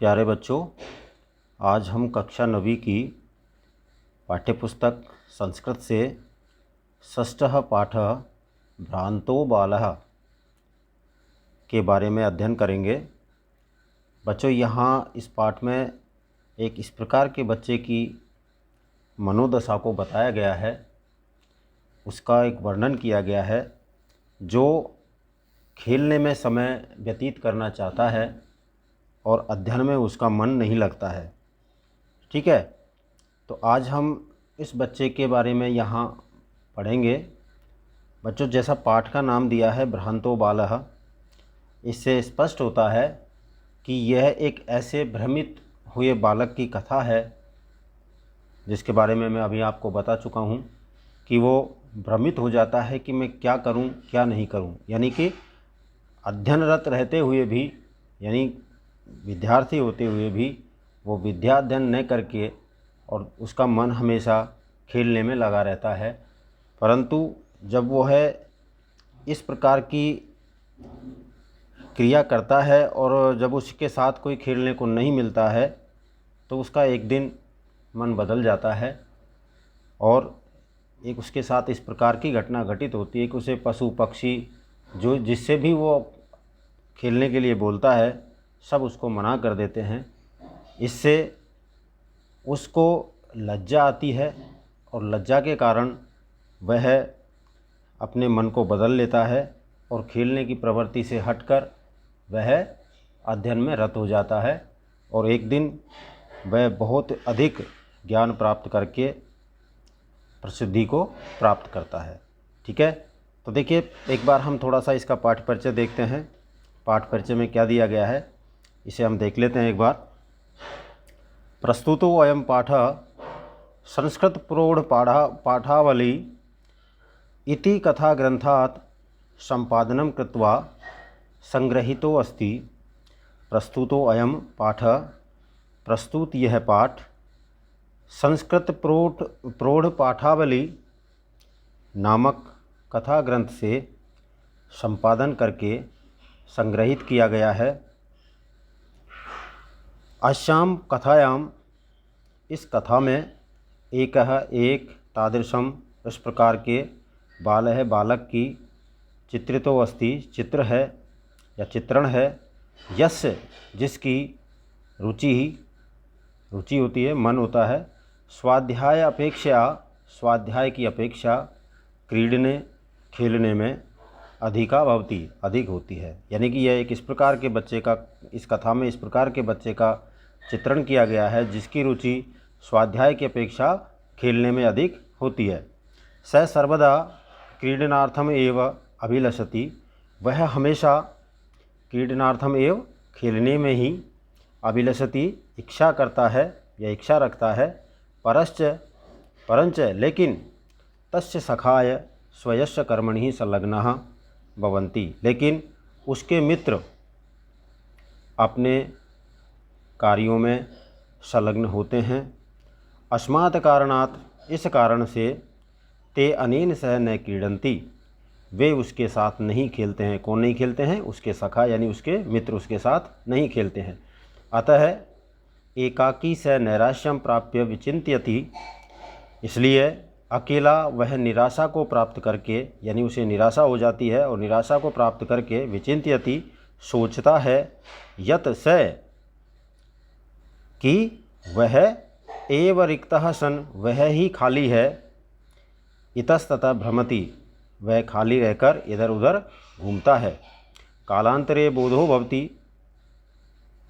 प्यारे बच्चों, आज हम कक्षा 9वीं की पाठ्यपुस्तक संस्कृत से षष्ठः पाठः भ्रांतो बालः के बारे में अध्ययन करेंगे। बच्चों, यहाँ इस पाठ में एक इस प्रकार के बच्चे की मनोदशा को बताया गया है, उसका एक वर्णन किया गया है जो खेलने में समय व्यतीत करना चाहता है और अध्ययन में उसका मन नहीं लगता है। ठीक है, तो आज हम इस बच्चे के बारे में यहाँ पढ़ेंगे। बच्चों, जैसा पाठ का नाम दिया है भ्रांतो बालः, इससे स्पष्ट होता है कि यह एक ऐसे भ्रमित हुए बालक की कथा है जिसके बारे में मैं अभी आपको बता चुका हूँ कि वो भ्रमित हो जाता है कि मैं क्या करूँ क्या नहीं करूँ। यानी कि अध्ययनरत रहते हुए भी, यानी विद्यार्थी होते हुए भी वो विद्या अध्ययन न करके और उसका मन हमेशा खेलने में लगा रहता है। परंतु जब वो है इस प्रकार की क्रिया करता है और जब उसके साथ कोई खेलने को नहीं मिलता है तो उसका एक दिन मन बदल जाता है और एक उसके साथ इस प्रकार की घटना घटित होती है कि उसे पशु पक्षी जो जिससे भी वो खेलने के लिए बोलता है सब उसको मना कर देते हैं। इससे उसको लज्जा आती है और लज्जा के कारण वह अपने मन को बदल लेता है और खेलने की प्रवृत्ति से हटकर वह अध्ययन में रत हो जाता है और एक दिन वह बहुत अधिक ज्ञान प्राप्त करके प्रसिद्धि को प्राप्त करता है। ठीक है, तो देखिए एक बार हम थोड़ा सा इसका पाठ परिचय देखते हैं। पाठ परिचय में क्या दिया गया है इसे हम देख लेते हैं एक बार। प्रस्तुतो अयम पाठ संस्कृत प्रौढ़ पाठावली इति कथा ग्रंथात् संपादनं कृत्वा संग्रहीतो अस्ति। प्रस्तुतो अयम पाठ, प्रस्तुत यह पाठ संस्कृत प्रौढ़ पाठावली नामक कथा ग्रंथ से संपादन करके संग्रहित किया गया है। अस्याम कथायाम, इस कथा में एक तादृशम, इस प्रकार के बालक की चित्रितो अस्ति, चित्र है या चित्रण है, यस्य, जिसकी रुचि होती है, मन होता है, स्वाध्याय की अपेक्षा क्रीडने, खेलने में अधिक होती है। यानी कि यह एक इस प्रकार के बच्चे का, इस कथा में इस प्रकार के बच्चे का चित्रण किया गया है जिसकी रुचि स्वाध्याय की अपेक्षा खेलने में अधिक होती है। स सर्वदा क्रीडनार्थम एव अभिलषति, वह हमेशा क्रीडनार्थम एव, खेलने में ही, अभिलषति, इच्छा करता है या इच्छा रखता है, परंच लेकिन तस्य सखाय स्वयस्य कर्मणि संलग्नः भवन्ति, लेकिन उसके मित्र अपने कार्यों में संलग्न होते हैं। अस्मात् कारणात्, इस कारण से, ते अनेन सह न क्रीडन्ति, वे उसके साथ नहीं खेलते हैं। कौन नहीं खेलते हैं? उसके सखा यानी उसके मित्र उसके साथ नहीं खेलते हैं। अतः एकाकी स नैराश्यम प्राप्य विचिन्त्यति, इसलिए अकेला वह निराशा को प्राप्त करके, यानी उसे निराशा हो जाती है और निराशा को प्राप्त करके विचिन्त्यति, सोचता है, यत स, कि वह एव रिक्तः सन, वह ही खाली है, इतस्ततः भ्रमति, वह खाली रहकर इधर उधर घूमता है। कालांतरे बोधो भवति,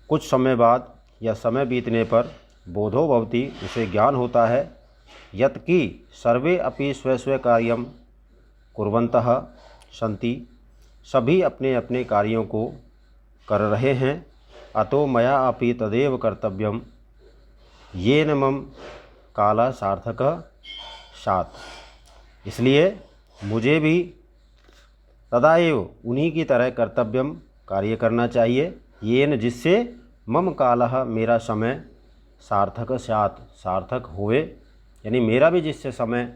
कुछ समय बाद या समय बीतने पर, बोधो भवति, उसे ज्ञान होता है, यत् कि सर्वे अपि स्व कार्यम कुर्वन्तः सन्ति, सभी अपने अपने कार्यों को कर रहे हैं। अतो मया अपि तदेव कर्तव्यम येन मम काला सार्थकः स्यात्, इसलिए मुझे भी तदा एव, उन्हीं की तरह, कर्तव्यम, कार्य करना चाहिए, येन, जिससे, मम कालः, मेरा समय, सार्थक स्यात्, सार्थक होवे, यानी मेरा भी जिससे समय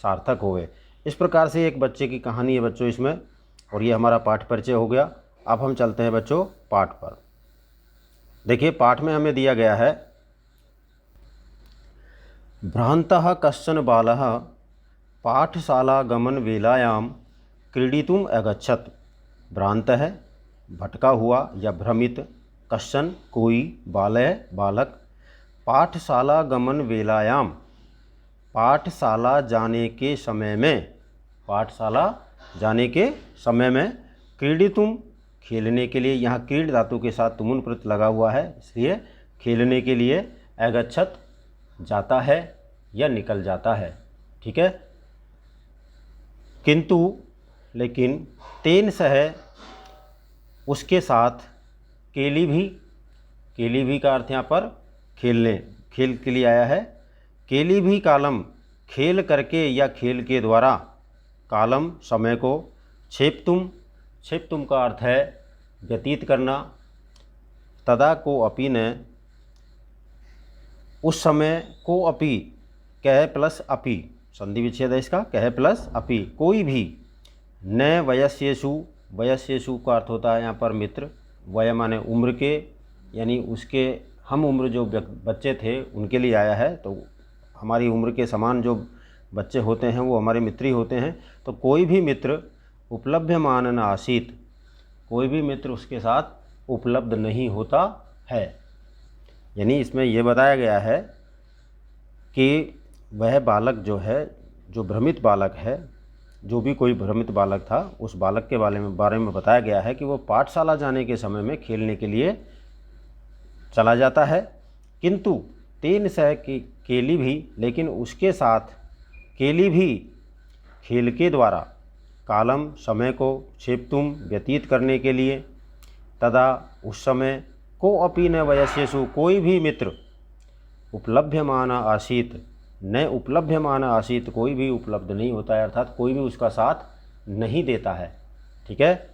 सार्थक होवे। इस प्रकार से एक बच्चे की कहानी है बच्चों इसमें, और ये हमारा पाठ परिचय हो गया। अब हम चलते हैं बच्चों पाठ पर। देखिए पाठ में हमें दिया गया है, भ्रांतः कश्चन बालः पाठशाला गमन वेलायां क्रीडितुम अगच्छत। भ्रांत है, भटका हुआ या भ्रमित, कश्चन कोई, बालय बालक, पाठशाला गमन वेलायाम पाठशाला जाने के समय में, पाठशाला जाने के समय में, क्रीडितुम खेलने के लिए, यहाँ क्रीड धातु के साथ तुमुन प्रत्यय लगा हुआ है, इसलिए खेलने के लिए, अगच्छत जाता है या निकल जाता है। ठीक है। किंतु लेकिन, तेन सह उसके साथ, केली भी, केली भी का अर्थ यहाँ पर खेलने, खेल के लिए आया है। केली भी कालम खेल करके या खेल के द्वारा, कालम समय को, छेपतुम, छेपतुम का अर्थ है व्यतीत करना, तदा को अपि न, उस समय को अपि, कह प्लस अपि, संधि विच्छेद है इसका, कह प्लस अपि, कोई भी, न वयस्येषु, वयस्येषु का अर्थ होता है यहाँ पर मित्र, वय माने उम्र के, यानी उसके हम उम्र जो बच्चे थे उनके लिए आया है, तो हमारी उम्र के समान जो बच्चे होते हैं वो हमारे मित्र ही होते हैं। तो कोई भी मित्र उपलभ्यमान न आसीत, कोई भी मित्र उसके साथ उपलब्ध नहीं होता है। यानी इसमें यह बताया गया है कि वह बालक जो है, जो भ्रमित बालक है, जो भी कोई भ्रमित बालक था, उस बालक के बारे में बताया गया है कि वो पाठशाला जाने के समय में खेलने के लिए चला जाता है। किंतु तेन सह केली भी, लेकिन उसके साथ केली भी खेल के द्वारा, कालम समय को, छेपतुम व्यतीत करने के लिए, तदा उस समय, को अपि न वयस्येषु कोई भी मित्र, उपलभ्यमान आसीत, न उपलभ्यमान आसीत कोई भी उपलब्ध नहीं होता है, अर्थात कोई भी उसका साथ नहीं देता है। ठीक है।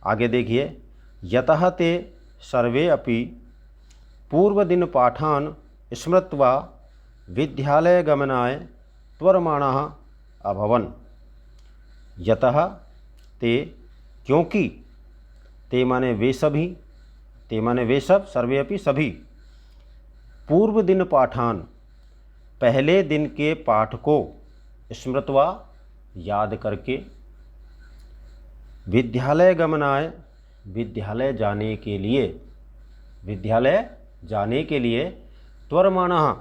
आगे देखिए, यतः ते सर्वे अपि पूर्वदिन पाठान स्मृत्वा विद्यालय गमनाय त्वरमाणाः अभवन्। यतः ते, क्योंकि, ते माने वे सभी, ते माने वे सब, सर्वे अपि सभी, पूर्व दिन पाठान पहले दिन के पाठ को, स्मृत्वा याद करके, विद्यालय गमनाय विद्यालय जाने के लिए, विद्यालय जाने के लिए, त्वरमाणः,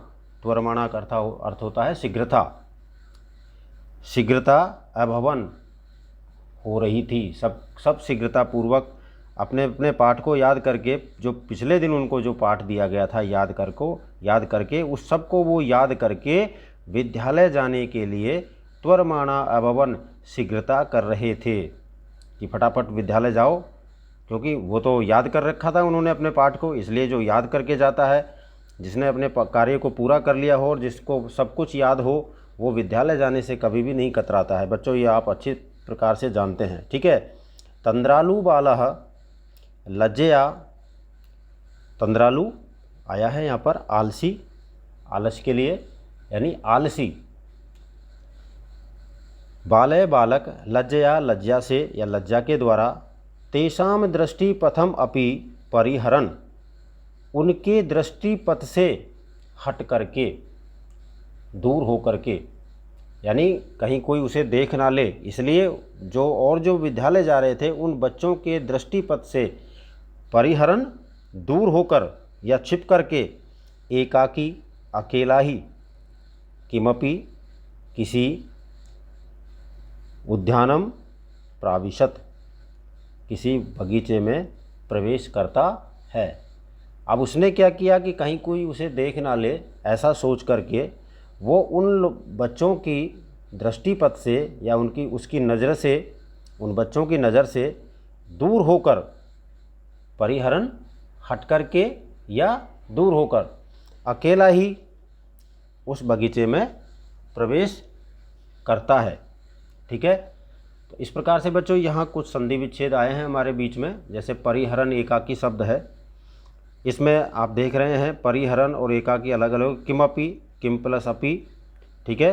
त्वरमाणा का अर्थ होता है शीघ्रता, शीघ्रता अभवन हो रही थी, सब शीघ्रता पूर्वक अपने अपने पाठ को याद करके, जो पिछले दिन उनको जो पाठ दिया गया था याद करके उस सब को वो याद करके विद्यालय जाने के लिए त्वरमाणा अभवन, शीघ्रता कर रहे थे कि फटाफट विद्यालय जाओ, क्योंकि वो तो याद कर रखा था उन्होंने अपने पाठ को, इसलिए जो याद करके जाता है, जिसने अपने कार्य को पूरा कर लिया हो और जिसको सब कुछ याद हो, वो विद्यालय जाने से कभी भी नहीं कतराता है। बच्चों ये आप अच्छी प्रकार से जानते हैं। ठीक है। तंद्रालु बालः लज्जया, तंद्रालु आया है यहाँ पर आलसी, आलस के लिए, यानी आलसी, बालय बालक, लज्जया लज्जा से या लज्जा के द्वारा, तेषाम दृष्टि पथम अपि परिहरन, उनके दृष्टि पथ से हट करके, दूर हो करके, यानी कहीं कोई उसे देख ना ले, इसलिए जो विद्यालय जा रहे थे उन बच्चों के दृष्टि पथ से परिहरन, दूर होकर या छिप करके, एकाकी अकेला ही, किमपि किसी, उद्यानम प्राविशत किसी बगीचे में प्रवेश करता है। अब उसने क्या किया कि कहीं कोई उसे देख ना ले, ऐसा सोच करके वो उन बच्चों की दृष्टिपथ से या उसकी नज़र से, उन बच्चों की नज़र से दूर होकर, परिहरन हट करके या दूर होकर, अकेला ही उस बगीचे में प्रवेश करता है। ठीक है। तो इस प्रकार से बच्चों यहाँ कुछ संधि विच्छेद आए हैं हमारे बीच में। जैसे परिहरन एकाकी शब्द है, इसमें आप देख रहे हैं परिहरन और एकाकी अलग अलग, किमपि, किम प्लस अपि। ठीक है।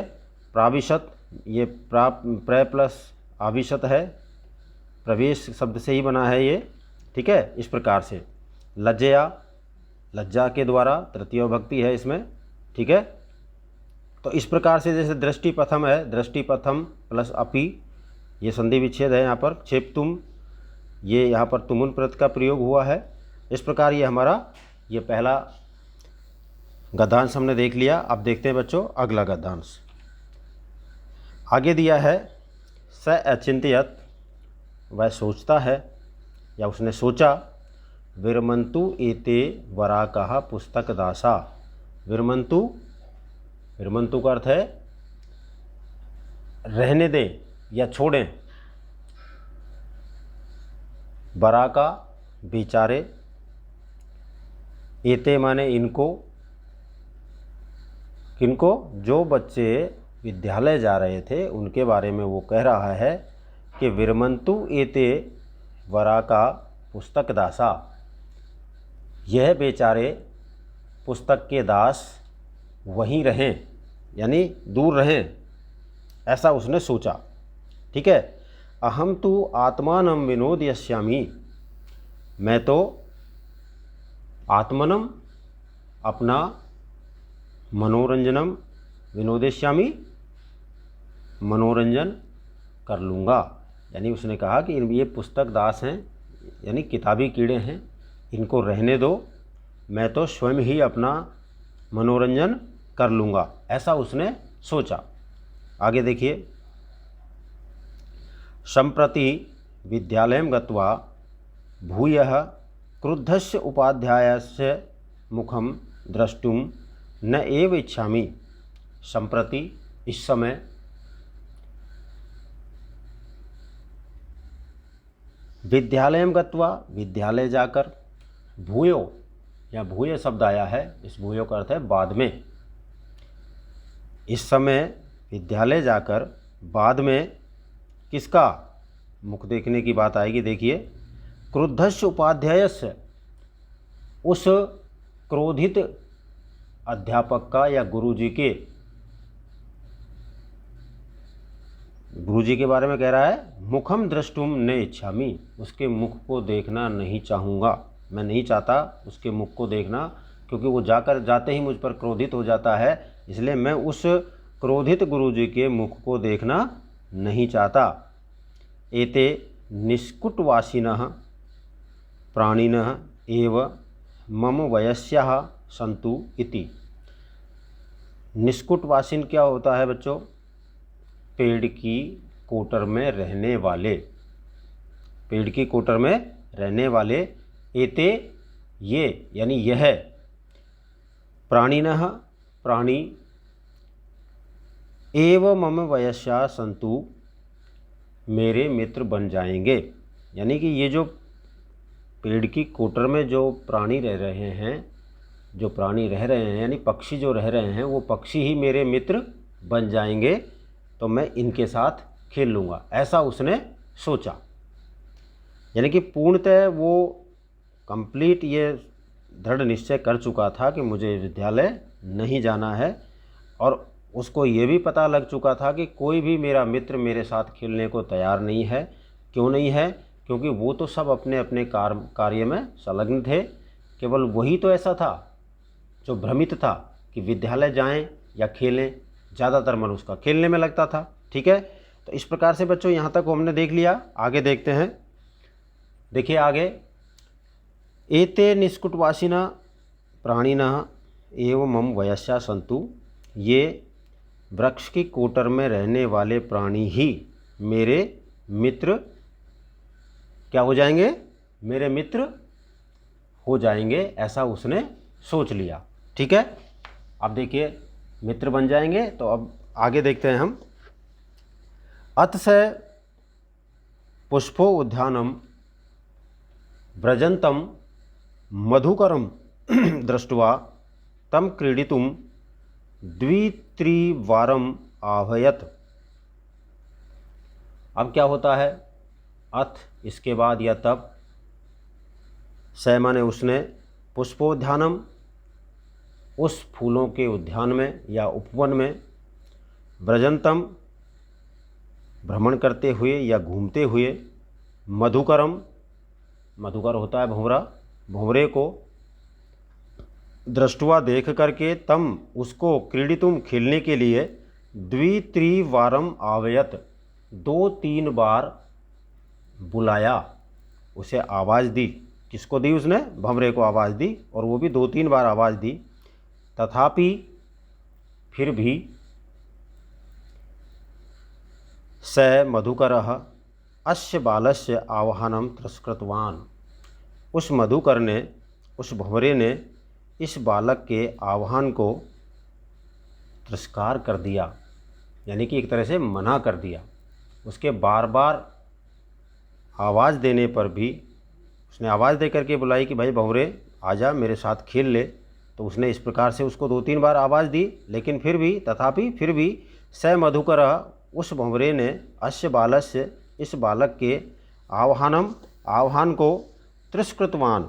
प्राविशत, ये प्र प्लस आविशत है, प्रवेश शब्द से ही बना है ये। ठीक है। इस प्रकार से लज्जया लज्जा के द्वारा, तृतीय विभक्ति है इसमें, ठीक है। तो इस प्रकार से जैसे दृष्टिपथम है, दृष्टिपथम प्लस अपि, ये संधि विच्छेद है यहाँ पर, क्षेप्तुम, ये यहाँ पर तुमुन प्रत्यय का प्रयोग हुआ है। इस प्रकार ये हमारा ये पहला गद्यांश हमने देख लिया। अब देखते हैं बच्चों अगला गद्यांश। आगे दिया है स अचिंत्यत, वह सोचता है या उसने सोचा, विरमंतु एते वराकः पुस्तक दासा। विरमंतु, विरमंतु का अर्थ है रहने दें या छोड़ें, वराका बेचारे, एते माने इनको, किनको, जो बच्चे विद्यालय जा रहे थे उनके बारे में वो कह रहा है कि विरमंतु एते वराका पुस्तक दासा, यह बेचारे पुस्तक के दास वहीं रहें, यानी दूर रहें, ऐसा उसने सोचा, ठीक है। अहम तु आत्मानं विनोदयिष्यामि, मैं तो आत्मनम अपना, मनोरंजनम विनोदयिष्यामि मनोरंजन कर लूँगा। यानी उसने कहा कि ये पुस्तक दास हैं, यानी किताबी कीड़े हैं, इनको रहने दो, मैं तो स्वयं ही अपना मनोरंजन कर लूँगा, ऐसा उसने सोचा। आगे देखिए, सम्प्रति विद्यालयं गत्वा भूयः क्रुद्धस्य उपाध्यायस्य मुखं द्रष्टुं न एव इच्छामि। सम्प्रति, इस समय, विद्यालयं गत्वा, विद्यालय जाकर, भूयो या भूय शब्द आया है, इस भूयो का अर्थ है बाद में। इस समय विद्यालय जाकर, बाद में किसका मुख देखने की बात आएगी। देखिए, क्रुद्धस्य उपाध्यायस्य, उस क्रोधित अध्यापक का या गुरुजी के, गुरुजी के बारे में कह रहा है, मुखम द्रष्टुम न इच्छामि, उसके मुख को देखना नहीं चाहूँगा, मैं नहीं चाहता उसके मुख को देखना, क्योंकि वो जाते ही मुझ पर क्रोधित हो जाता है, इसलिए मैं उस क्रोधित गुरुजी के मुख को देखना नहीं चाहता। एते निष्कुटवासिनः प्राणिनः एव मम वयस्याः सन्तु इति। निष्कुटवासिन क्या होता है बच्चों? पेड़ की कोटर में रहने वाले, पेड़ की कोटर में रहने वाले। एते, ये यानी यह, प्राणिनः प्राणी, एव मम वयस्या सन्तु, मेरे मित्र बन जाएंगे। यानी कि ये जो पेड़ की कोटर में जो प्राणी रह रहे हैं, जो प्राणी रह रहे हैं, यानी पक्षी जो रह रहे हैं, वो पक्षी ही मेरे मित्र बन जाएंगे, तो मैं इनके साथ खेल लूँगा, ऐसा उसने सोचा। यानी कि पूर्णतः वो कंप्लीट ये दृढ़ निश्चय कर चुका था कि मुझे विद्यालय नहीं जाना है, और उसको ये भी पता लग चुका था कि कोई भी मेरा मित्र मेरे साथ खेलने को तैयार नहीं है। क्यों नहीं है? क्योंकि वो तो सब अपने अपने कार्य में संलग्न थे। केवल वही तो ऐसा था जो भ्रमित था कि विद्यालय जाएं या खेलें, ज़्यादातर मन उसका खेलने में लगता था। ठीक है, तो इस प्रकार से बच्चों यहाँ तक हमने देख लिया। आगे देखते हैं। देखिए आगे, एते निष्कुटवासिना प्राणिनः एव मम वयस्या सन्तु, ये वृक्ष की कोटर में रहने वाले प्राणी ही मेरे मित्र क्या हो जाएंगे? मेरे मित्र हो जाएंगे, ऐसा उसने सोच लिया। ठीक है, अब देखिए मित्र बन जाएंगे। तो अब आगे देखते हैं हम। अथ स पुष्पो उद्यानम व्रजंतम मधुकरम दृष्ट्वा तम क्रीडितुम द्वित्रिवारम आह्वयत। अब क्या होता है? अथ, इसके बाद या तब, स माने उसने, पुष्पोद्यानम, उस फूलों के उद्यान में या उपवन में, व्रजंतम, भ्रमण करते हुए या घूमते हुए, मधुकरम, मधुकर होता है भंवरा, भंवरे को, दृष्ट्वा देख करके तम उसको क्रीडितुम खेलने के लिए द्वित्रिवारम आवेयत 2-3 बार बुलाया, उसे आवाज़ दी। किसको दी उसने? भंवरे को आवाज़ दी, और वो भी 2-3 बार आवाज़ दी। तथापि फिर भी स मधुकरः अस्य बालस्य आह्वानं तिरस्कृतवान्, उस मधुकर ने, उस भंवरे ने इस बालक के आह्वान को तिरस्कार कर दिया, यानी कि एक तरह से मना कर दिया। उसके बार बार आवाज़ देने पर भी, उसने आवाज़ दे करके बुलाई कि भाई भंवरे आजा मेरे साथ खेल ले, तो उसने इस प्रकार से उसको 2-3 बार आवाज़ दी, लेकिन फिर भी, तथापि फिर भी स मधुकर, उस भंवरे ने अस्य बालस्य, इस बालक के आह्वान को तिरस्कृतवान,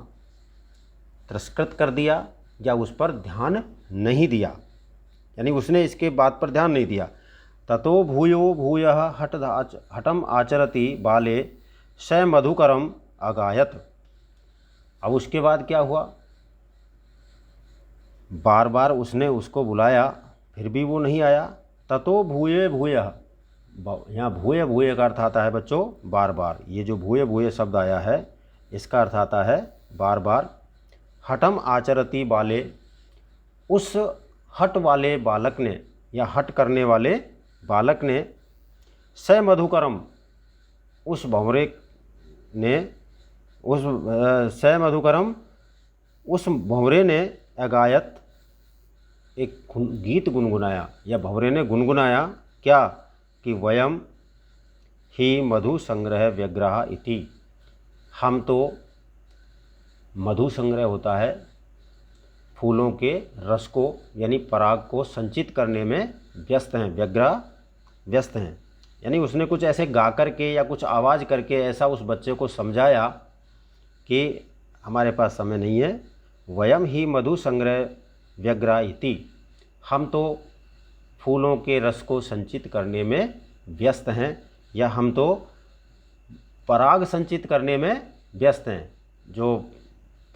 तिरस्कृत कर दिया, या उस पर ध्यान नहीं दिया, यानी उसने इसके बात पर ध्यान नहीं दिया। ततो भूयो भूयः हठम आचरति बाले स मधुकरम अगायत। अब उसके बाद क्या हुआ? बार बार उसने उसको बुलाया, फिर भी वो नहीं आया। ततो भूये भूयः, यहाँ भूये भूये का अर्थ आता है बच्चों बार बार। ये जो भूये भूये शब्द आया है इसका अर्थ आता है बार बार। हठम आचरति बाले, उस हट वाले बालक ने, या हट करने वाले बालक ने, स मधुकरम, उस भंवरे ने, उस स मधुकरम, उस भंवरे ने अगायत, एक गीत गुनगुनाया, या भंवरे ने गुनगुनाया क्या? कि वयम ही मधु संग्रह व्यग्रह इति, हम तो, मधु संग्रह होता है फूलों के रस को यानी पराग को संचित करने में व्यस्त हैं, व्यग्रह व्यस्त हैं। यानी उसने कुछ ऐसे गा करके या कुछ आवाज़ करके ऐसा उस बच्चे को समझाया कि हमारे पास समय नहीं है। वयम ही मधु संग्रह व्यग्रह इति, हम तो फूलों के रस को संचित करने में व्यस्त हैं, या हम तो पराग संचित करने में व्यस्त हैं। जो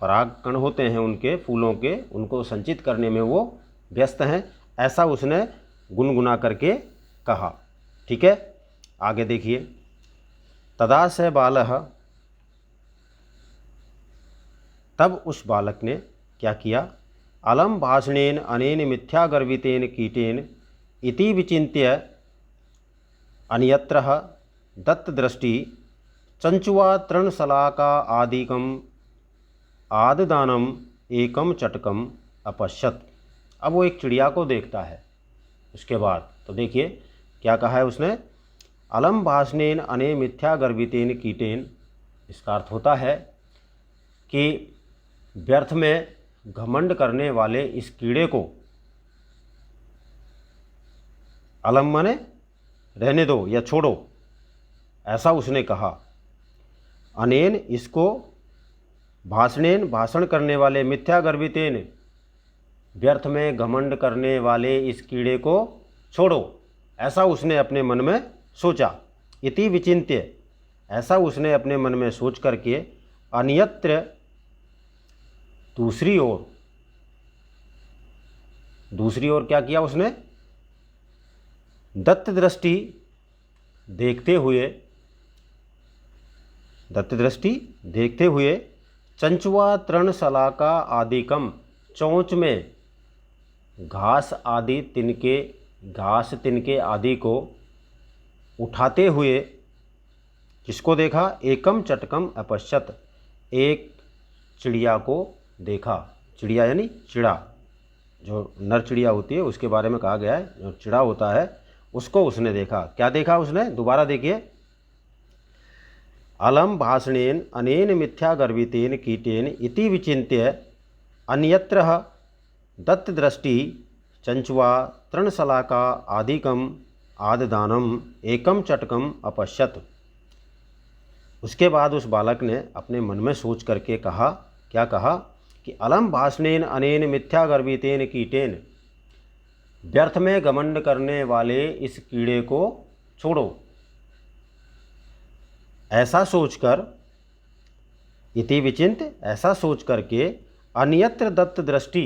पराग कण होते हैं उनके, फूलों के, उनको संचित करने में वो व्यस्त हैं, ऐसा उसने गुनगुना करके कहा। ठीक है, आगे देखिए। तदा स बालः, तब उस बालक ने क्या किया? अलम भाषणेन अनेन मिथ्यागर्वितेन कीटेन इति विचिन्त्य अन्यत्रः दत्तदृष्टि चंचुवा तृणशलाका आदिकम आददानम एकम चटकम अपश्यत। अब वो एक चिड़िया को देखता है। उसके बाद तो देखिए क्या कहा है उसने? अलम भाषणेन अने मिथ्या गर्वितेन कीटेन, इसका अर्थ होता है कि व्यर्थ में घमंड करने वाले इस कीड़े को, अलम माने रहने दो या छोड़ो, ऐसा उसने कहा। अनेन, इसको, भाषणेन, भाषण करने वाले, मिथ्या गर्वितेन, व्यर्थ में घमंड करने वाले इस कीड़े को छोड़ो, ऐसा उसने अपने मन में सोचा। इति विचिन्त्य, ऐसा उसने अपने मन में सोच करके, अन्यत्र, दूसरी ओर, दूसरी ओर क्या किया उसने? दत्त दृष्टि देखते हुए, दत्त दृष्टि देखते हुए, चंचुआ तृणशलाका आदिकम, चोंच में घास आदि तिनके, घास तिनके आदि को उठाते हुए किसको देखा? एकम चटकम अपश्यत, एक चिड़िया को देखा। चिड़िया यानी चिड़ा, जो नर चिड़िया होती है उसके बारे में कहा गया है। जो चिड़ा होता है उसको उसने देखा। क्या देखा उसने? दोबारा देखिए। अलम भाषणेन अनेन मिथ्या गर्वितेन कीटेन इति विचिन्त्य अन्यत्र दत्तदृष्टि चंचुआ तृणशलाका आदिकम आददानम एकम चटकम अपश्यत। उसके बाद उस बालक ने अपने मन में सोच करके कहा, क्या कहा? कि अलम भाषणेन अनेन मिथ्या गर्वितेन कीटेन, व्यर्थ में घमंड करने वाले इस कीड़े को छोड़ो, ऐसा सोचकर, इति विचिन्त्य, ऐसा सोच करके, अन्यत्र दत्त दृष्टि,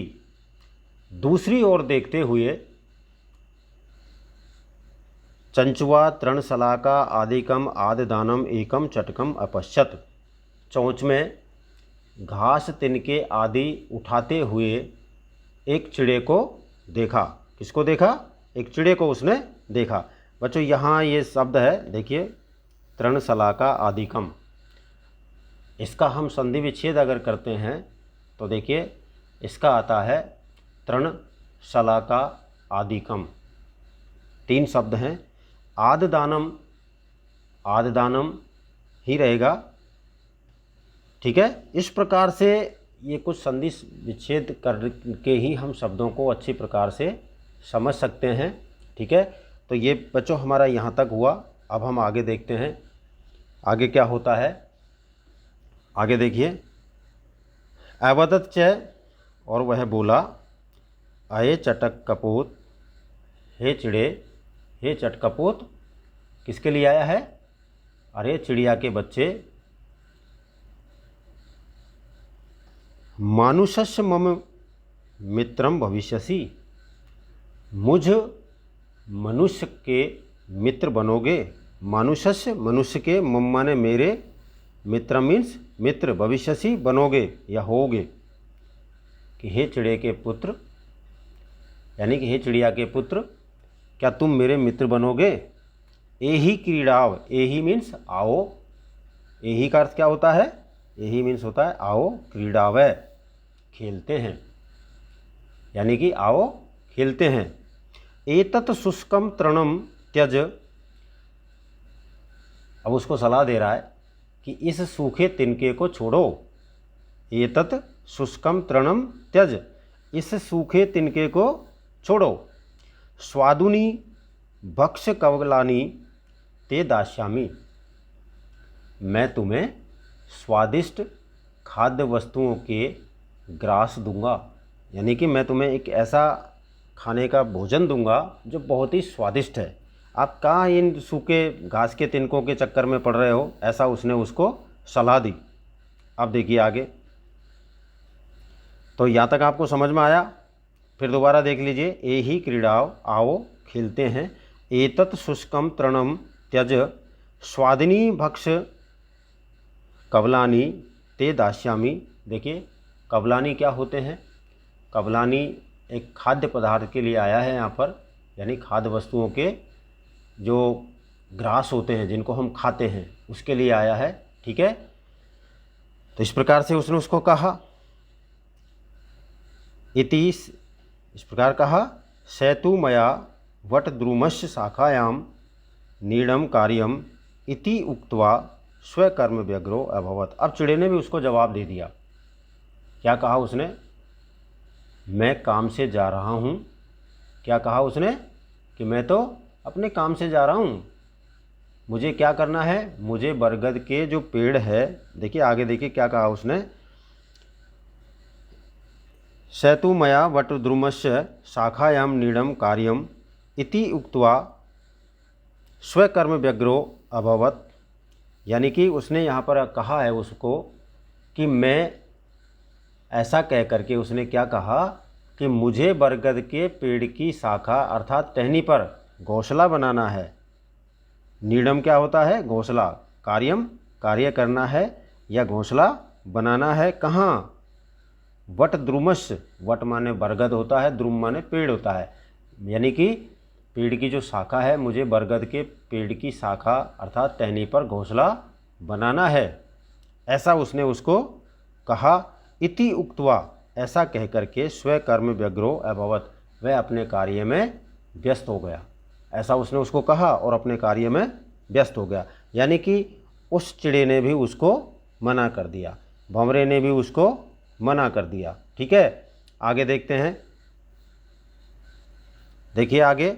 दूसरी ओर देखते हुए चंचुआ तृणशलाका आदिकम आदिदानम एकम चटकम अपश्यत। चोंच में घास तिनके आदि उठाते हुए एक चिड़े को देखा। किसको देखा? एक चिड़े को उसने देखा। बच्चों यहाँ ये शब्द है, देखिए, तृणशलाका आदिकम। इसका हम संधि विच्छेद अगर करते हैं तो देखिए इसका आता है तृणशलाका आदिकम। 3 शब्द हैं। आदिदानम, आदिदानम ही रहेगा, ठीक है। इस प्रकार से ये कुछ संधि विच्छेद करके ही हम शब्दों को अच्छी प्रकार से समझ सकते हैं, ठीक है। तो ये बच्चों हमारा यहाँ तक हुआ। अब हम आगे देखते हैं आगे क्या होता है। आगे देखिए, अवदत च, और वह बोला, अये चटक कपोत, हे चिड़े, हे चटकपोत। किसके लिए आया है? अरे चिड़िया के बच्चे। मानुषस्य मम मित्रम भविष्यसि, मुझ मनुष्य के मित्र बनोगे। मानुषस्य, मनुष्य के, मम माने मेरे, मित्र मीन्स मित्र, भविष्यसि बनोगे या होगे। कि हे चिड़े के पुत्र, यानी कि हे चिड़िया के पुत्र, क्या तुम मेरे मित्र बनोगे? एही क्रीड़ाव, एही मीन्स आओ। एही का अर्थ क्या होता है? एही मीन्स होता है आओ, क्रीड़ावै खेलते हैं, यानी कि आओ खेलते हैं। एतत् शुष्कम तृणम त्यज, अब उसको सलाह दे रहा है कि इस सूखे तिनके को छोड़ो। एतत् शुष्कम तृणम त्यज, इस सूखे तिनके को छोड़ो। स्वादुनी भक्ष कवलानी ते दास्यामी, मैं तुम्हें स्वादिष्ट खाद्य वस्तुओं के ग्रास दूंगा, यानी कि मैं तुम्हें एक ऐसा खाने का भोजन दूंगा जो बहुत ही स्वादिष्ट है। आप कहाँ इन सूखे घास के तिनकों के चक्कर में पड़ रहे हो, ऐसा उसने उसको सलाह दी। अब देखिए आगे, तो यहाँ तक आपको समझ में आया? फिर दोबारा देख लीजिए। ए ही क्रीड़ाओ, आओ खेलते हैं। एतत् शुष्कम तृणम त्यज, स्वादिनी भक्ष कवलानी ते दास्यामी। देखिए कवलानी क्या होते हैं? कवलानी एक खाद्य पदार्थ के लिए आया है यहाँ पर, यानी खाद्य वस्तुओं के जो ग्रास होते हैं जिनको हम खाते हैं उसके लिए आया है, ठीक है। तो इस प्रकार से उसने उसको कहा। इति, इस प्रकार कहा। सैतु मया वट द्रुमस्य शाखायाम नीडम कार्यम इति उक्त्वा स्वकर्म व्यग्रो अभवत। अब चिड़े ने भी उसको जवाब दे दिया। क्या कहा उसने? मैं काम से जा रहा हूँ। क्या कहा उसने? कि मैं तो अपने काम से जा रहा हूँ, मुझे क्या करना है? मुझे बरगद के जो पेड़ है, देखिए आगे देखिए क्या कहा उसने। सैतु मया वट द्रुमस्य शाखायाम नीडम कार्यम इति उक्त्वा स्वकर्म व्यग्रो अभवत, यानी कि उसने यहाँ पर कहा है उसको कि मैं, ऐसा कह करके उसने क्या कहा कि मुझे बरगद के पेड़ की शाखा अर्थात टहनी पर घोंसला बनाना है। नीडम क्या होता है? घोंसला। कार्यम, कार्य करना है या घोंसला बनाना है। कहाँ? वट द्रुमस्य, वट माने बरगद होता है, द्रुम माने पेड़ होता है, यानी कि पेड़ की जो शाखा है, मुझे बरगद के पेड़ की शाखा अर्थात टहनी पर घोंसला बनाना है, ऐसा उसने उसको कहा। इति उक्त्वा, ऐसा कह करके स्वकर्म व्यग्रो अभवत, वह अपने कार्य में व्यस्त हो गया। ऐसा उसने उसको कहा और अपने कार्य में व्यस्त हो गया, यानी कि उस चिड़े ने भी उसको मना कर दिया, भंवरे ने भी उसको मना कर दिया, ठीक है। आगे देखते हैं, देखिए आगे।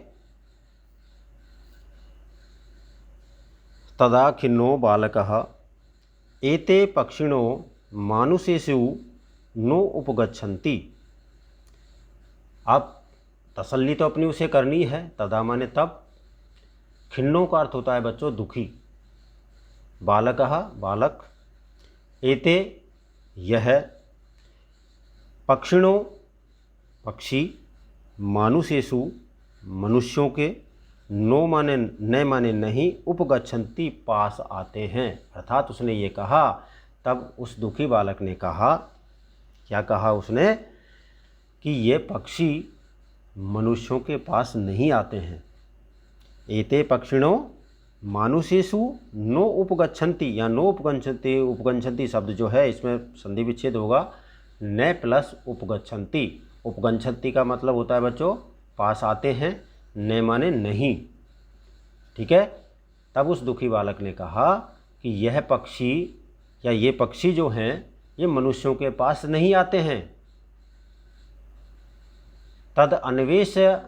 तदा खिन्नो बालकः एते पक्षिणो मानुषेषु नो उपगच्छन्ति। अब तसल्ली तो अपनी उसे करनी है। तदा माने तब, खिन्नो का अर्थ होता है बच्चों दुखी। बालकः बालक, एते यह, पक्षिणो पक्षी, मानुषेषु मनुष्यों के, नो माने न माने नहीं, उपगच्छन्ति पास आते हैं। अर्थात उसने ये कहा, तब उस दुखी बालक ने कहा, क्या कहा उसने, कि ये पक्षी मनुष्यों के पास नहीं आते हैं। एते पक्षिणो मानुषेषु नो उपगच्छन्ति, या नो उपगच्छन्ति, उपगच्छन्ति शब्द जो है इसमें संधि विच्छेद होगा, न प्लस उपगच्छन्ति। उपगच्छन्ति का मतलब होता है बच्चों पास आते हैं, न माने नहीं। ठीक है। तब उस दुखी बालक ने कहा कि यह पक्षी या ये पक्षी जो हैं ये मनुष्यों के पास नहीं आते हैं। तद अन्वेष्य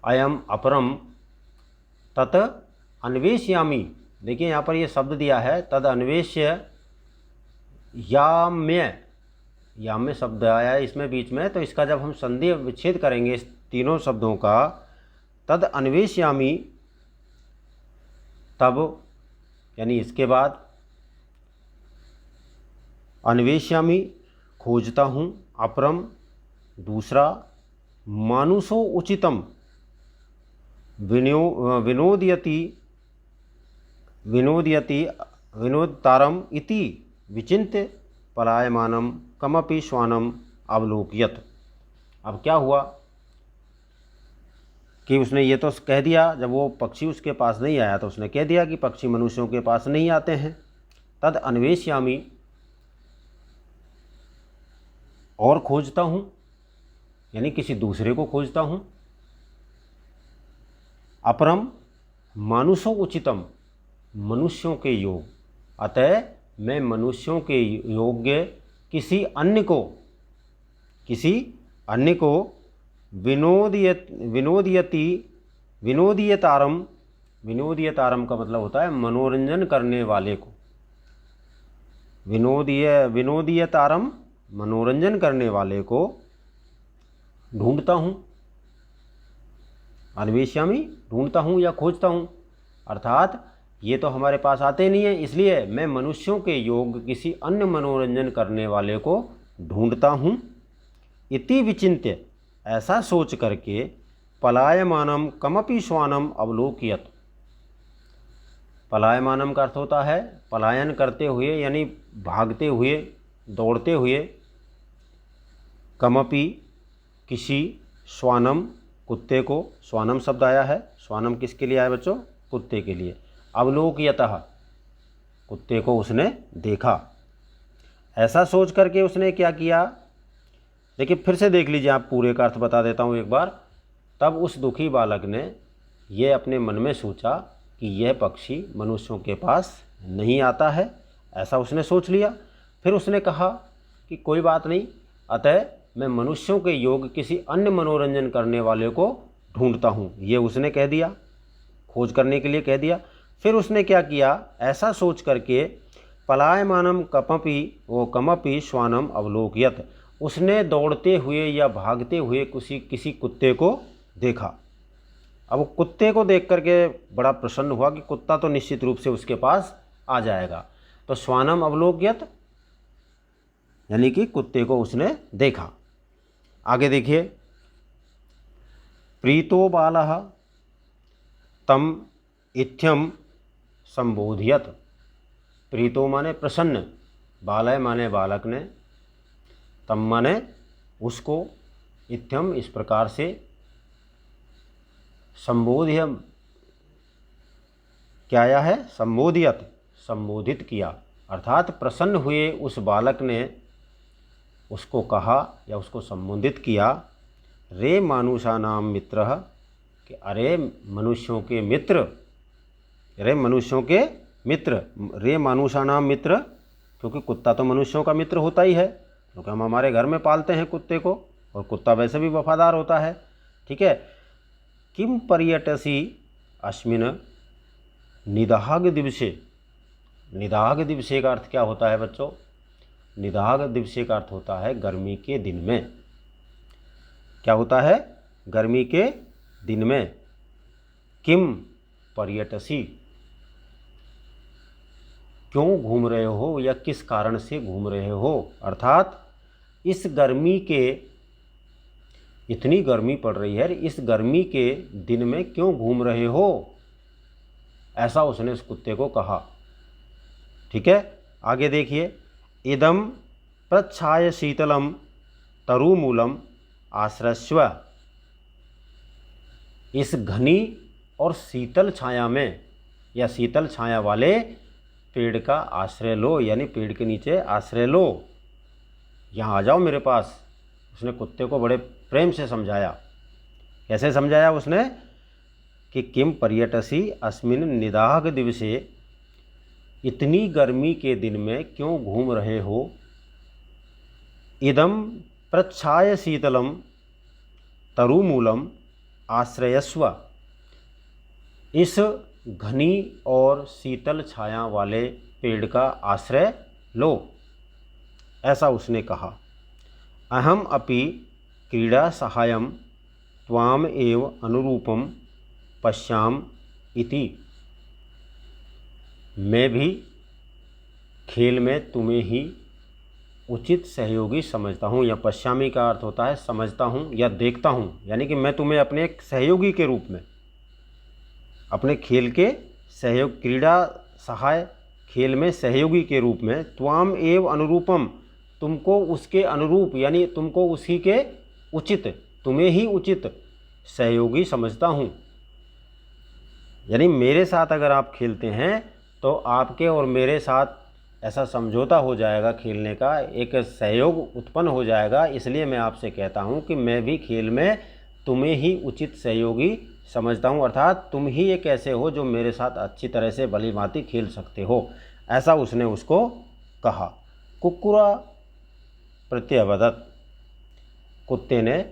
अयम अपरम तत् अन्वेष्यामि। देखिए यहाँ पर ये शब्द दिया है तद अन्वेष्य याम्य, याम्य शब्द आया है इसमें बीच में, तो इसका जब हम संधि विच्छेद करेंगे इस तीनों शब्दों का, तद अन्वेष्यामि, तब यानी इसके बाद, अन्वेष्यामि खोजता हूँ, अपरम दूसरा, मानुषो उचितम विनोदयति विनोदतारम इति विचिन्त्य पलायमानम कमपि श्वानम अवलोकयत। अब क्या हुआ कि उसने ये तो कह दिया, जब वो पक्षी उसके पास नहीं आया तो उसने कह दिया कि पक्षी मनुष्यों के पास नहीं आते हैं। तद अन्वेष्यामि, और खोजता हूँ, यानी किसी दूसरे को खोजता हूँ। अपरम मानुषो उचितम, मनुष्यों के योग, अतः मैं मनुष्यों के योग्य किसी अन्य को विनोदयतारम, विनोदयतारम का मतलब होता है मनोरंजन करने वाले को, विनोदयतारम मनोरंजन करने वाले को ढूंढता हूँ। अन्वेष्यामि ढूंढता हूँ या खोजता हूँ, अर्थात ये तो हमारे पास आते नहीं है, इसलिए मैं मनुष्यों के योग किसी अन्य मनोरंजन करने वाले को ढूंढता हूँ। इति विचिन्त्य, ऐसा सोच करके, पलायमानम कमपि श्वानम अवलोकयत। पलायमानम का अर्थ होता है पलायन करते हुए, यानी भागते हुए, दौड़ते हुए, कमपि किसी, श्वानम कुत्ते को, श्वानम शब्द आया है, श्वानम किसके लिए आया बच्चों, कुत्ते के लिए। अवलोकयतः, कुत्ते को उसने देखा। ऐसा सोच करके उसने क्या किया, देखिए फिर से देख लीजिए, आप पूरे का अर्थ बता देता हूँ एक बार। तब उस दुखी बालक ने ये अपने मन में सोचा कि यह पक्षी मनुष्यों के पास नहीं आता है, ऐसा उसने सोच लिया। फिर उसने कहा कि कोई बात नहीं, अतः मैं मनुष्यों के योग किसी अन्य मनोरंजन करने वाले को ढूंढता हूँ, ये उसने कह दिया, खोज करने के लिए कह दिया। फिर उसने क्या किया, ऐसा सोच करके, पलायमानम कमपि श्वानम अवलोकयत, उसने दौड़ते हुए या भागते हुए किसी कुत्ते को देखा। अब कुत्ते को देख करके बड़ा प्रसन्न हुआ कि कुत्ता तो निश्चित रूप से उसके पास आ जाएगा। तो श्वानम अवलोकयत यानी कि कुत्ते को उसने देखा। आगे देखिए, प्रीतो बालः तम इत्थम संबोधयत। प्रीतो माने प्रसन्न, बालय माने बालक ने, तम माने उसको, इत्थम इस प्रकार से, संबोध्य क्या आया है, संबोधियत, संबोधित किया, अर्थात प्रसन्न हुए उस बालक ने उसको कहा या उसको संबोधित किया, रे मानुषानाम मित्रः, कि अरे मनुष्यों के मित्र, रे मनुष्यों के मित्र, रे मानुषानाम मित्र, क्योंकि कुत्ता तो मनुष्यों का मित्र होता ही है, क्योंकि हम हमारे घर में पालते हैं कुत्ते को, और कुत्ता वैसे भी वफादार होता है। ठीक है। किम पर्यटसी अस्मिन निदाघ दिवसे। निदाघ दिवसे का अर्थ क्या होता है बच्चों, निदाघ दिवसे का अर्थ होता है गर्मी के दिन में। क्या होता है, गर्मी के दिन में। किम पर्यटसी, क्यों घूम रहे हो या किस कारण से घूम रहे हो, अर्थात इस गर्मी के इतनी गर्मी पड़ रही है, इस गर्मी के दिन में क्यों घूम रहे हो, ऐसा उसने उस कुत्ते को कहा। ठीक है, आगे देखिए, इदम प्रच्छाय शीतलम तरुमूलम आश्रस्व। इस घनी और शीतल छाया में या शीतल छाया वाले पेड़ का आश्रय लो, यानी पेड़ के नीचे आश्रय लो, यहाँ आ जाओ मेरे पास। उसने कुत्ते को बड़े प्रेम से समझाया। कैसे समझाया उसने कि किम पर्यटसी अस्मिन निदाघ दिवसे, इतनी गर्मी के दिन में क्यों घूम रहे हो। इदम प्रच्छाय शीतलम तरुमूलम आश्रयस्व। इस घनी और शीतल छाया वाले पेड़ का आश्रय लो, ऐसा उसने कहा। अहम अपि क्रीड़ा सहायम त्वाम एव अनुरूपम पश्याम इति। मैं भी खेल में तुम्हें ही उचित सहयोगी समझता हूँ, या पश्यामी का अर्थ होता है समझता हूँ या देखता हूँ, यानी कि मैं तुम्हें अपने एक सहयोगी के रूप में, अपने खेल के सहयोग, क्रीड़ा सहाय, खेल में सहयोगी के रूप में, त्वाम एव अनुरूपम, तुमको उसके अनुरूप, यानी तुमको उसी के उचित, तुम्हें ही उचित सहयोगी समझता हूँ। यानी मेरे साथ अगर आप खेलते हैं तो आपके और मेरे साथ ऐसा समझौता हो जाएगा, खेलने का एक सहयोग उत्पन्न हो जाएगा। इसलिए मैं आपसे कहता हूँ कि मैं भी खेल में तुम्हें ही उचित सहयोगी समझता हूँ, अर्थात तुम ही एक ऐसे हो जो मेरे साथ अच्छी तरह से भली भांति खेल सकते हो, ऐसा उसने उसको कहा। कुक्कुरा प्रत्यवदत, कुत्ते ने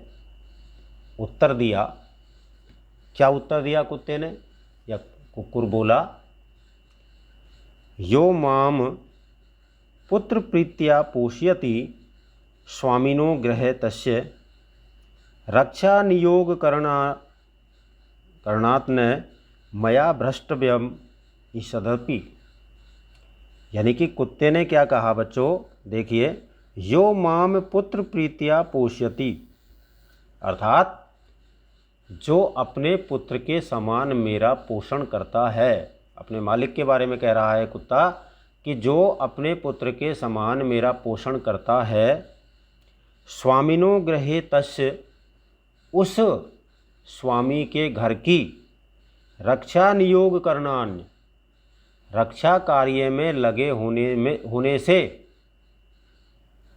उत्तर दिया। क्या उत्तर दिया कुत्ते ने, या कुक्कुर बोला, यो माम पुत्र प्रीत्या पोषयति स्वामिनो गृहे तस्य रक्षा नियोग करणात्न मया भ्रष्टव्यम ईषदपि। यानी कि कुत्ते ने क्या कहा बच्चों, देखिए, यो माम पुत्र प्रीत्या पोषयति, अर्थात जो अपने पुत्र के समान मेरा पोषण करता है। अपने मालिक के बारे में कह रहा है कुत्ता कि जो अपने पुत्र के समान मेरा पोषण करता है, स्वामिनो गृहे तस्य, उस स्वामी के घर की रक्षा नियोग करणान्य, रक्षा कार्य में लगे होने से,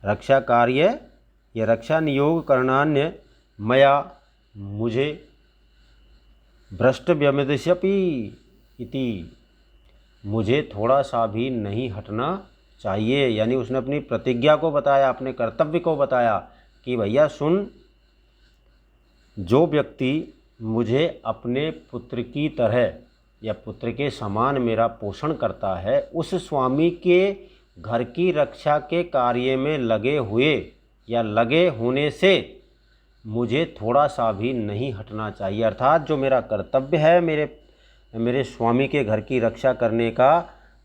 रक्षा कार्य या रक्षा नियोग करणान्य मया, मुझे, भ्रष्टव्यमिदस्यपि इति, मुझे थोड़ा सा भी नहीं हटना चाहिए। यानी उसने अपनी प्रतिज्ञा को बताया, अपने कर्तव्य को बताया कि भैया सुन, जो व्यक्ति मुझे अपने पुत्र की तरह या पुत्र के समान मेरा पोषण करता है, उस स्वामी के घर की रक्षा के कार्य में लगे हुए या लगे होने से मुझे थोड़ा सा भी नहीं हटना चाहिए। अर्थात जो मेरा कर्तव्य है, मेरे स्वामी के घर की रक्षा करने का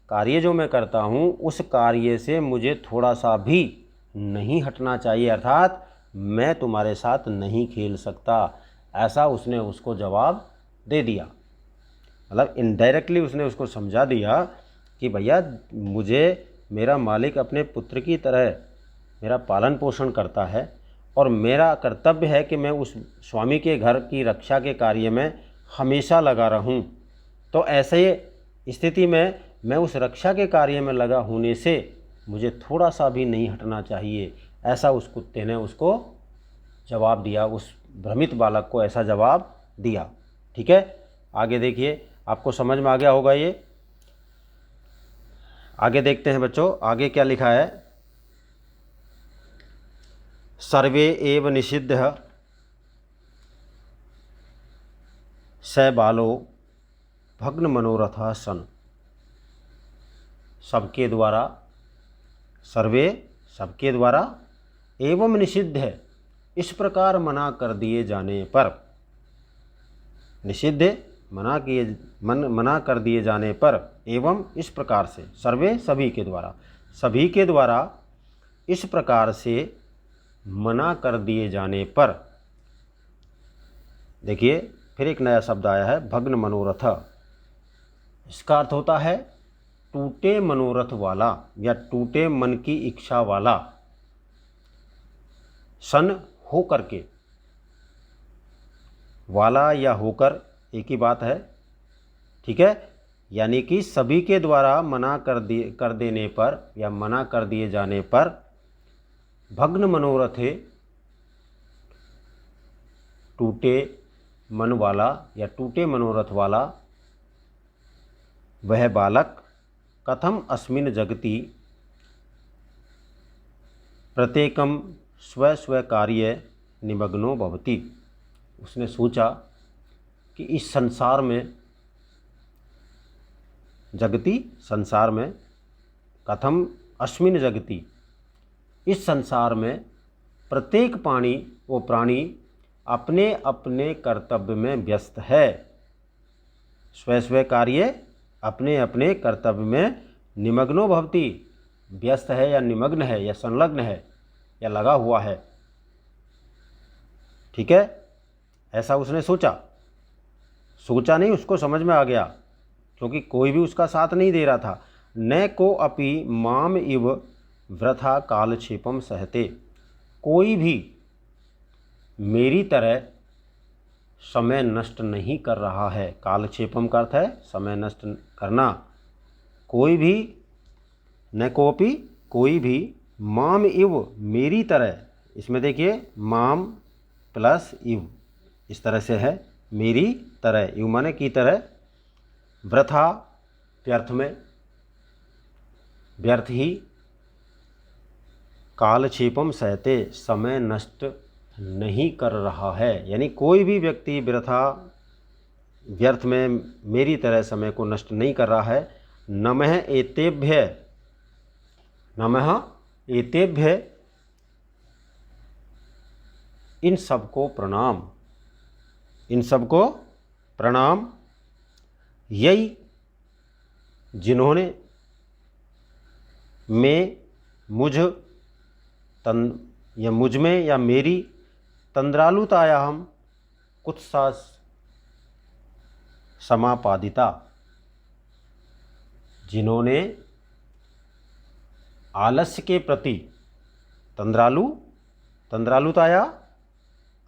कार्य जो मैं करता हूँ, उस कार्य से मुझे थोड़ा सा भी नहीं हटना चाहिए, अर्थात मैं तुम्हारे साथ नहीं खेल सकता, ऐसा उसने उसको जवाब दे दिया। मतलब इनडायरेक्टली उसने उसको समझा दिया कि भैया मुझे मेरा मालिक अपने पुत्र की तरह मेरा पालन पोषण करता है और मेरा कर्तव्य है कि मैं उस स्वामी के घर की रक्षा के कार्य में हमेशा लगा रहूं। तो ऐसे स्थिति में मैं उस रक्षा के कार्य में लगा होने से मुझे थोड़ा सा भी नहीं हटना चाहिए, ऐसा उस कुत्ते ने उसको जवाब दिया, उस भ्रमित बालक को ऐसा जवाब दिया। ठीक है, आगे देखिए, आपको समझ में आ गया होगा ये। आगे देखते हैं बच्चों, आगे क्या लिखा है। सर्वे एव निषिद्ध स बालो भग्न मनोरथा सन। सबके द्वारा, सर्वे सबके द्वारा, एवं निषिद्ध है, इस प्रकार मना कर दिए जाने पर, निषिद्ध मना कर दिए जाने पर, एवं इस प्रकार से, सर्वे सभी के द्वारा, सभी के द्वारा इस प्रकार से मना कर दिए जाने पर, देखिए फिर एक नया शब्द आया है, भग्न मनोरथ। इसका अर्थ होता है टूटे मनोरथ वाला या टूटे मन की इच्छा वाला। सन हो करके, वाला या होकर एक ही बात है, ठीक है। यानी कि सभी के द्वारा मना कर देने पर या मना कर दिए जाने पर भग्न मनोरथे, टूटे मन वाला या टूटे मनोरथ वाला वह बालक कथम अस्मिन् जगति प्रत्येकम स्व स्व कार्य निमग्नो भवति। उसने सोचा कि इस संसार में, जगति संसार में, कथम अस्मिन् जगति इस संसार में, प्रत्येक प्राणी अपने अपने कर्तव्य में व्यस्त है। स्व स्व कार्य, अपने अपने कर्तव्य में निमग्नो भवति, व्यस्त है या निमग्न है या संलग्न है या लगा हुआ है, ठीक है। ऐसा उसने सोचा नहीं, उसको समझ में आ गया, क्योंकि कोई भी उसका साथ नहीं दे रहा था। न को अपि माम इव वृथा कालक्षेपम सहते, कोई भी मेरी तरह समय नष्ट नहीं कर रहा है। कालक्षेपम का अर्थ है समय नष्ट करना। कोई भी, न कोपि कोई भी, माम इव मेरी तरह, इसमें देखिए माम प्लस इव इस तरह से है, मेरी तरह, इव माने की तरह, वृथा व्यर्थ में, व्यर्थ ही, कालक्षेपम सहते समय नष्ट नहीं कर रहा है। यानी कोई भी व्यक्ति वृथा व्यर्थ में मेरी तरह समय को नष्ट नहीं कर रहा है। नमः एतेभ्य, नमः एतेभ्य, इन सबको प्रणाम, इन सबको प्रणाम। यही जिन्होंने मुझ में या मेरी तंद्रालुताया हम कुत्सा समापादिता, जिन्होंने आलस्य के प्रति, तंद्रालुताया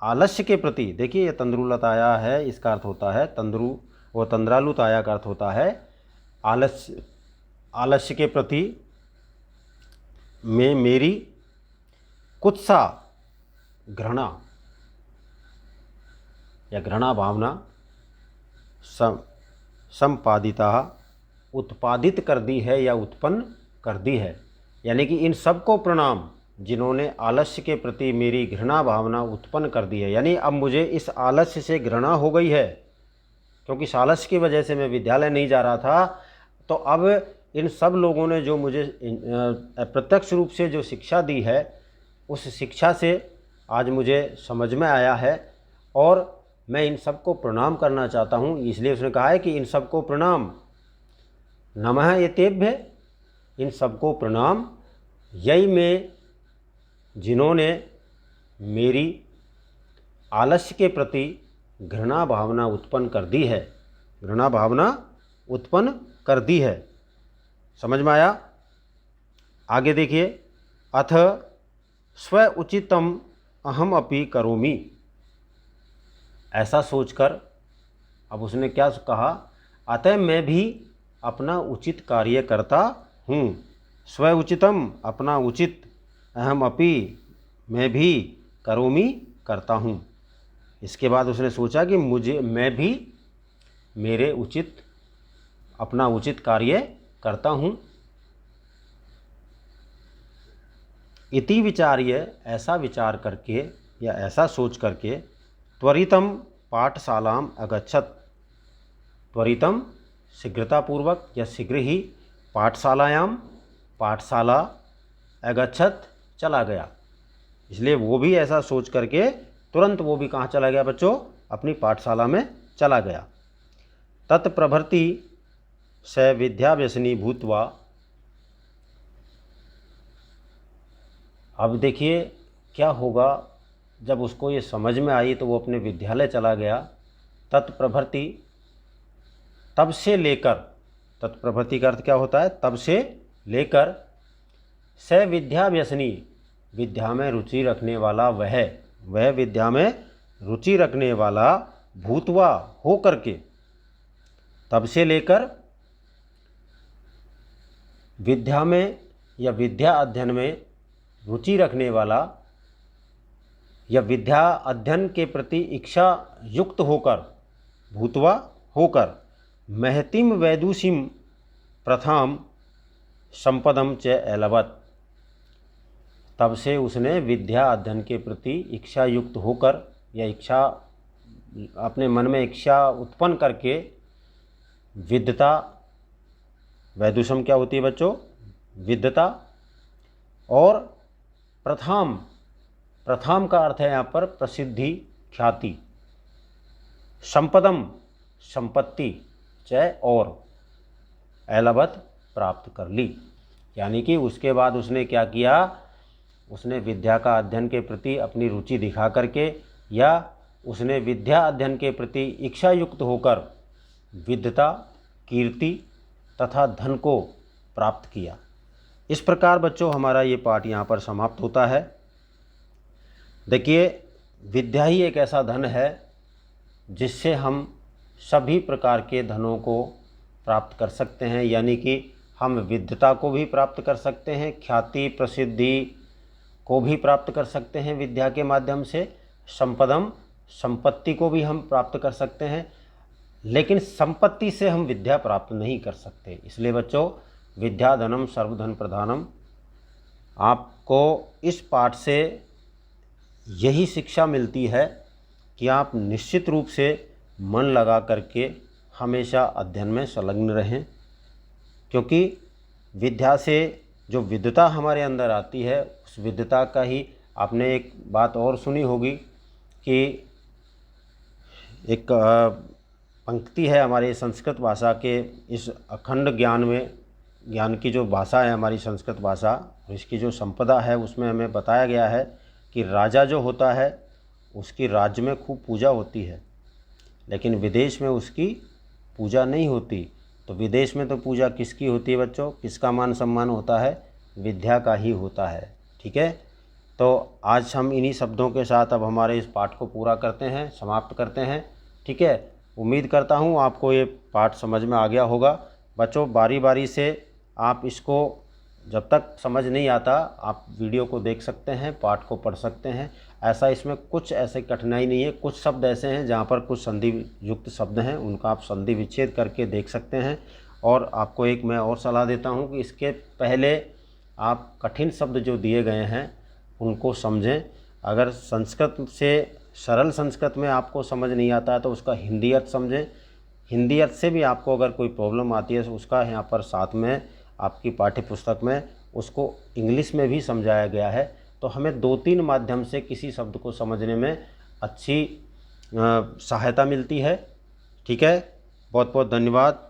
आलस्य के प्रति, देखिए ये तंद्रुलताया है, इसका अर्थ होता है तंद्रालुताया का अर्थ होता है आलस्य के प्रति में मेरी कुत्सा, घृणा या घृणा भावना संपादिता, उत्पादित कर दी है या उत्पन्न कर दी है। यानी कि इन सबको प्रणाम, जिन्होंने आलस्य के प्रति मेरी घृणा भावना उत्पन्न कर दी है। यानी अब मुझे इस आलस्य से घृणा हो गई है, क्योंकि इस आलस्य की वजह से मैं विद्यालय नहीं जा रहा था। तो अब इन सब लोगों ने जो मुझे प्रत्यक्ष रूप से जो शिक्षा दी है, उस शिक्षा से आज मुझे समझ में आया है और मैं इन सबको प्रणाम करना चाहता हूँ। इसलिए उसने कहा है कि इन सबको प्रणाम, नमः एतेभ्य, इन सबको प्रणाम। यही में जिन्होंने मेरी आलस्य के प्रति घृणा भावना उत्पन्न कर दी है, घृणा भावना उत्पन्न कर दी है। समझ में आया? आगे देखिए, अथ स्व उचितम अहम अपि करोमि। ऐसा सोचकर अब उसने क्या कहा, अतः मैं भी अपना उचित कार्य करता हूँ। स्व उचितम, अपना उचित, अहम अपि, मैं भी, करोमि, करता हूँ। इसके बाद उसने सोचा कि मैं भी मेरे उचित, अपना उचित कार्य करता हूँ। इति विचार्य, ऐसा विचार करके या ऐसा सोच करके, त्वरितम पाठशालाम अगच्छत। त्वरितम शीघ्रतापूर्वक या शीघ्र ही, पाठशाला अगच्छत, चला गया। इसलिए वो भी ऐसा सोच करके तुरंत वो भी कहाँ चला गया बच्चों? अपनी पाठशाला में चला गया। तत्प्रभृति स विद्याव्यसनी भूत्वा। अब देखिए क्या होगा जब उसको ये समझ में आई तो वो अपने विद्यालय चला गया। तत्प्रभृति, तब से लेकर, तत्प्रभृति का अर्थ क्या होता है? तब से लेकर, स विद्या व्यसनी, विद्या में रुचि रखने वाला वह विद्या में रुचि रखने वाला, भूतवा हो करके, तब से लेकर विद्या में या विद्या अध्ययन में रुचि रखने वाला या विद्या अध्ययन के प्रति इच्छा युक्त होकर, भूतवा होकर, महतिम वैदुषीम प्रथाम संपदम च एलवत, तब से उसने विद्या अध्ययन के प्रति इच्छा युक्त होकर या इच्छा, अपने मन में इच्छा उत्पन्न करके, विद्यता, वैदुषम क्या होती है बच्चों? विद्यता, और प्रथाम, प्रथाम का अर्थ है यहाँ पर प्रसिद्धि, ख्याति, संपदम, संपत्ति, च और, एलवत, प्राप्त कर ली। यानी कि उसके बाद उसने क्या किया? उसने विद्या का अध्ययन के प्रति अपनी रुचि दिखा करके या उसने विद्या अध्ययन के प्रति इच्छा युक्त होकर विद्यता, कीर्ति तथा धन को प्राप्त किया। इस प्रकार बच्चों हमारा ये पाठ यहाँ पर समाप्त होता है। देखिए, विद्या ही एक ऐसा धन है जिससे हम सभी प्रकार के धनों को प्राप्त कर सकते हैं। यानी कि हम विद्यता को भी प्राप्त कर सकते हैं, ख्याति प्रसिद्धि को भी प्राप्त कर सकते हैं विद्या के माध्यम से, संपदम, संपत्ति को भी हम प्राप्त कर सकते हैं, लेकिन संपत्ति से हम विद्या प्राप्त नहीं कर सकते। इसलिए बच्चों, विद्या धनम सर्वधन प्रधानम, आपको इस पाठ से यही शिक्षा मिलती है कि आप निश्चित रूप से मन लगा करके हमेशा अध्ययन में संलग्न रहें, क्योंकि विद्या से जो विद्वता हमारे अंदर आती है, उस विद्वता का ही, आपने एक बात और सुनी होगी कि एक पंक्ति है हमारे संस्कृत भाषा के इस अखंड ज्ञान में, ज्ञान की जो भाषा है हमारी संस्कृत भाषा, इसकी जो संपदा है, उसमें हमें बताया गया है कि राजा जो होता है उसकी राज्य में खूब पूजा होती है, लेकिन विदेश में उसकी पूजा नहीं होती। तो विदेश में तो पूजा किसकी होती है बच्चों? किसका मान सम्मान होता है? विद्या का ही होता है। ठीक है, तो आज हम इन्हीं शब्दों के साथ अब हमारे इस पाठ को पूरा करते हैं, समाप्त करते हैं। ठीक है, उम्मीद करता हूँ आपको ये पाठ समझ में आ गया होगा। बच्चों, बारी बारी से आप इसको, जब तक समझ नहीं आता आप वीडियो को देख सकते हैं, पाठ को पढ़ सकते हैं। ऐसा इसमें कुछ ऐसे कठिनाई नहीं है। कुछ शब्द ऐसे हैं जहाँ पर कुछ संधि युक्त शब्द हैं, उनका आप संधि विच्छेद करके देख सकते हैं। और आपको एक मैं और सलाह देता हूँ कि इसके पहले आप कठिन शब्द जो दिए गए हैं उनको समझें। अगर संस्कृत से, सरल संस्कृत में आपको समझ नहीं आता है तो उसका हिंदी अर्थ समझें। हिंदी अर्थ से भी आपको अगर कोई प्रॉब्लम आती है तो उसका यहाँ पर साथ में आपकी पाठ्य पुस्तक में उसको इंग्लिश में भी समझाया गया है। तो हमें 2-3 माध्यम से किसी शब्द को समझने में अच्छी सहायता मिलती है। ठीक है, बहुत बहुत धन्यवाद।